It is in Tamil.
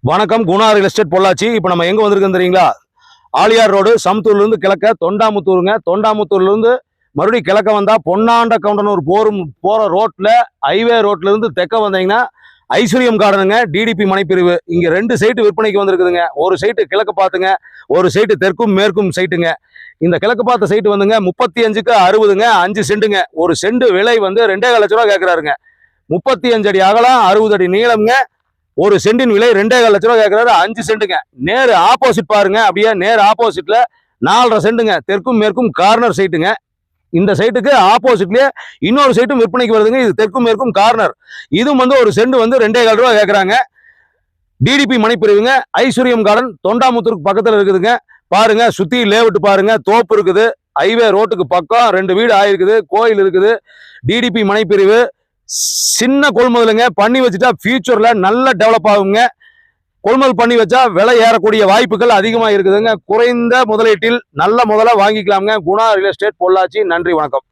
வணக்கம். Guna real estate Pollachi. இப்போ நம்ம எங்க வந்திருக்கோம் தெரியுங்களா? ஆலியார் ரோடு, சமத்தூர்ல இருந்து கிழக்க தொண்டாமுத்தூருங்க. தொண்டாமுத்தூர்ல இருந்து மறுபடியும் கிழக்க வந்தா பொன்னாண்ட கவுண்டனூர் போற ரோட்ல, ஹைவே ரோட்ல இருந்து தெற்க வந்தீங்கன்னா ஐஸ்வர்யம் கார்டனுங்க, டிடிபி மனைப்பிரிவு. இங்க 2 சைட்டு விற்பனைக்கு வந்திருக்குதுங்க. ஒரு சைட்டு கிழக்கு பார்த்துங்க, ஒரு சைட்டு தெற்கும் மேற்கும் சைட்டுங்க. இந்த கிழக்கு பார்த்த சைட்டு வந்துங்க 35க்கு 60ங்க, 5 சென்ட்டுங்க. ஒரு சென்ட் விலை வந்து 2,50 லட்ச ரூபா கேட்கிறாருங்க. 35 அடி அகலம், 60 அடி நீளம்ங்க. ஒரு சென்டின் விலை 2,50 லட்ச ரூபா கேட்கிறாரு. 5 சென்ட்டுங்க. நேரு ஆப்போசிட் பாருங்க. அப்படியே நேர் ஆப்போசிட்ல 4,5 சென்ட்டுங்க. தெற்கும் மேற்கும் கார்னர் சைட்டுங்க. இந்த சைட்டுக்கு ஆப்போசிட்லயே இன்னொரு சைட்டும் விற்பனைக்கு வருதுங்க. இது தெற்கும் மேற்கும் கார்னர். இதுவும் வந்து ஒரு சென்ட் வந்து 2,15 ரூபா கேட்கறாங்க. டிடிபி மனைப்பிரிவுங்க. ஐஸ்வர்யம் கார்டன் தொண்டாமுத்தூருக்கு பக்கத்துல இருக்குதுங்க. பாருங்க, சுத்தி லேஅவுட் பாருங்க, தோப்பு இருக்குது, ஹைவே ரோட்டுக்கு பக்கம் 2 வீடு ஆயிருக்குது, கோயில் இருக்குது. டிடிபி மனைப்பிரிவு சின்ன கொள்முதலுங்க. பண்ணி வச்சுட்டா ஃபியூச்சர்ல நல்ல டெவலப் ஆகுங்க. கொள்முதல் பண்ணி வச்சா விலை ஏறக்கூடிய வாய்ப்புகள் அதிகமா இருக்குதுங்க. குறைந்த முதலீட்டில் நல்ல முதலா வாங்கிக்கலாம்ங்க. Guna real estate Pollachi. நன்றி, வணக்கம்.